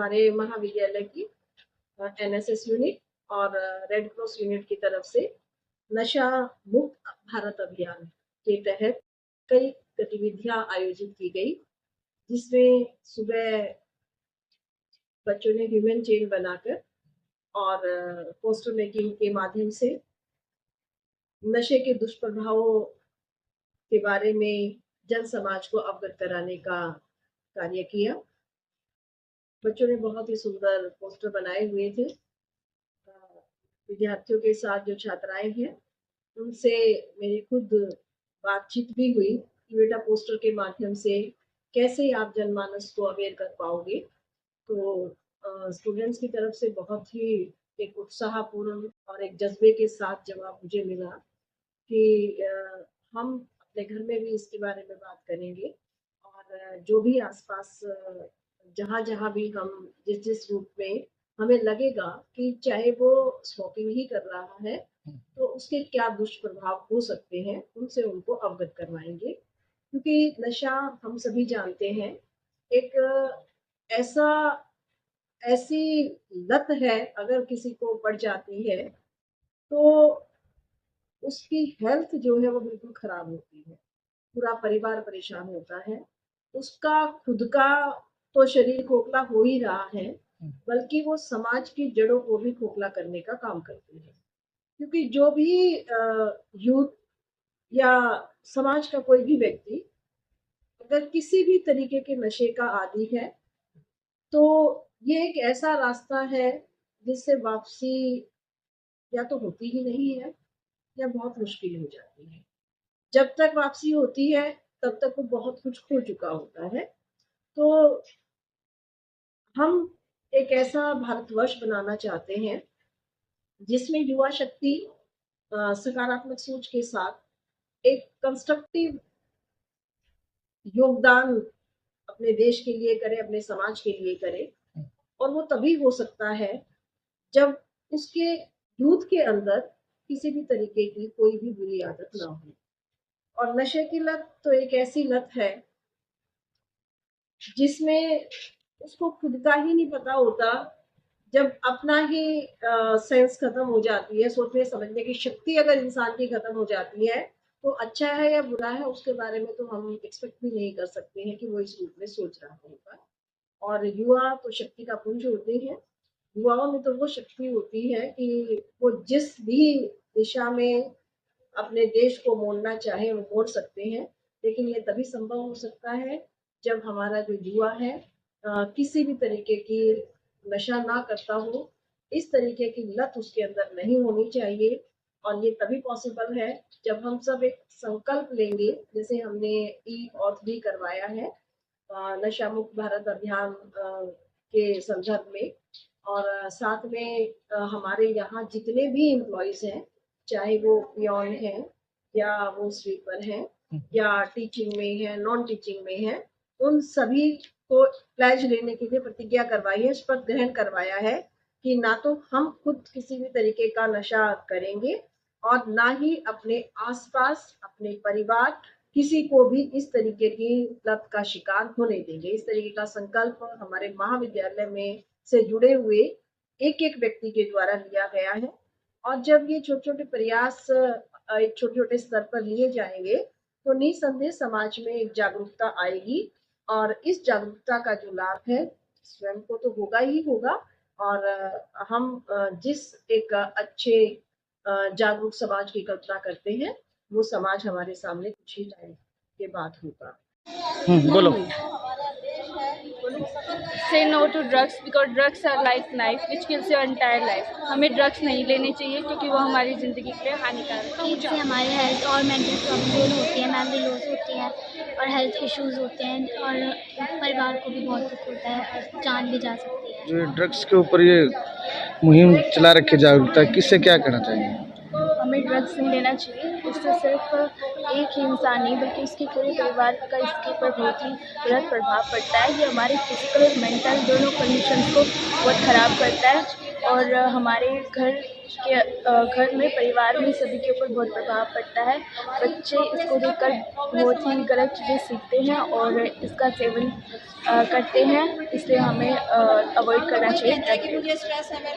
हमारे महाविद्यालय की एनएसएस यूनिट और रेड क्रॉस यूनिट की तरफ से नशा मुक्त भारत अभियान के तहत कई गतिविधियां आयोजित की गई, जिसमें सुबह बच्चों ने ह्यूमन चेन बनाकर और पोस्टर मेकिंग के माध्यम से नशे के दुष्प्रभावों के बारे में जन समाज को अवगत कराने का कार्य किया। बच्चों ने बहुत ही सुंदर पोस्टर बनाए हुए थे। विद्यार्थियों के साथ जो छात्राएं हैं उनसे मेरी खुद बातचीत भी हुई कि बेटा पोस्टर के माध्यम से कैसे आप जनमानस को अवेयर कर पाओगे। तो स्टूडेंट्स की तरफ से बहुत ही एक उत्साहपूर्ण और एक जज्बे के साथ जवाब मुझे मिला कि हम अपने घर में भी इसके बारे में बात करेंगे और जो भी आसपास जहाँ भी हम जिस रूप में हमें लगेगा कि चाहे वो स्मोकिंग ही कर रहा है तो उसके क्या दुष्प्रभाव हो सकते हैं, उनसे उनको अवगत करवाएंगे। क्योंकि नशा हम सभी जानते हैं एक ऐसी लत है, अगर किसी को पड़ जाती है तो उसकी हेल्थ जो है वो बिल्कुल खराब होती है, पूरा परिवार परेशान होता है। उसका खुद का तो शरीर खोखला हो ही रहा है, बल्कि वो समाज की जड़ों को भी खोखला करने का काम करती है। क्योंकि जो भी यूथ या समाज का कोई भी व्यक्ति अगर किसी भी तरीके के नशे का आदी है तो ये एक ऐसा रास्ता है जिससे वापसी या तो होती ही नहीं है या बहुत मुश्किल हो जाती है। जब तक वापसी होती है तब तक वो बहुत कुछ खो चुका होता है। तो हम एक ऐसा भारतवर्ष बनाना चाहते हैं जिसमें युवा शक्ति सकारात्मक सोच के साथ एक कंस्ट्रक्टिव योगदान अपने देश के लिए करे, अपने समाज के लिए करे। और वो तभी हो सकता है जब उसके यूथ के अंदर किसी भी तरीके की कोई भी बुरी आदत ना हो। और नशे की लत तो एक ऐसी लत है जिसमें उसको खुद का ही नहीं पता होता। जब अपना ही सेंस खत्म हो जाती है, सोचने समझने की शक्ति अगर इंसान की खत्म हो जाती है तो अच्छा है या बुरा है उसके बारे में तो हम एक्सपेक्ट भी नहीं कर सकते हैं कि वो इस रूप में सोच रहा होगा। और युवा तो शक्ति का पुंज होते हैं। युवाओं में तो वो शक्ति होती है कि वो जिस भी दिशा में अपने देश को मोड़ना चाहे वो मोड़ सकते हैं। लेकिन ये तभी संभव हो सकता है जब हमारा जो युवा है किसी भी तरीके की नशा ना करता हो, इस तरीके की लत उसके अंदर नहीं होनी चाहिए। और ये तभी पॉसिबल है जब हम सब एक संकल्प लेंगे, जैसे हमने ई ऑथ भी करवाया है नशा मुक्त भारत अभियान के संदर्भ में। और साथ में हमारे यहाँ जितने भी एम्प्लॉयज हैं, चाहे वो पियोन हैं या वो स्वीपर हैं या टीचिंग में है, नॉन टीचिंग में है, उन सभी को प्लेज लेने के लिए प्रतिज्ञा करवाई है, शपथ ग्रहण करवाया है कि ना तो हम खुद किसी भी तरीके का नशा करेंगे और ना ही अपने आसपास अपने परिवार किसी को भी इस तरीके की लत का शिकार होने देंगे। इस तरीके का संकल्प हमारे महाविद्यालय में से जुड़े हुए एक एक व्यक्ति के द्वारा लिया गया है। और जब ये छोटे छोटे प्रयास एक छोटे छोटे स्तर पर लिए जाएंगे तो निसंदेह समाज में एक जागरूकता आएगी और इस जागरूकता का जो लाभ है स्वयं को तो होगा ही होगा। और हम जिस एक अच्छे जागरूक समाज की कल्पना करते हैं वो समाज हमारे सामने कुछ ही टाइम के बाद होगा। बोलो। Say no to drugs because drugs are like knife which kills your entire life. हमें ड्रग्स नहीं लेने चाहिए क्योंकि वो हमारी ज़िंदगी के लिए हानिकारक है। इससे हमारे हेल्थ और मेंटल प्रॉब्लम होती है, मेमोरी लॉस होती है और हेल्थ इश्यूज होते हैं और परिवार को भी बहुत दुख होता है और जान भी जा सकती है। जो ड्रग्स के ऊपर ये मुहिम चला रखी जागरूकता, किससे क्या करना चाहिए? हमें ड्रग्स नहीं लेना चाहिए। इससे सिर्फ एक ही इंसान नहीं बल्कि उसके पूरे परिवार का इसके ऊपर बहुत ही गलत प्रभाव पड़ता है। ये हमारे फिजिकल और मेंटल दोनों कंडीशंस को बहुत ख़राब करता है और हमारे घर कि घर में, परिवार में सभी के ऊपर बहुत प्रभाव पड़ता है। बच्चे इसको देखकर बहुत ही गलत चीज़ें सीखते हैं और इसका सेवन करते हैं, इसलिए हमें अवॉइड करना चाहिए। मुझे स्ट्रेस है, मैं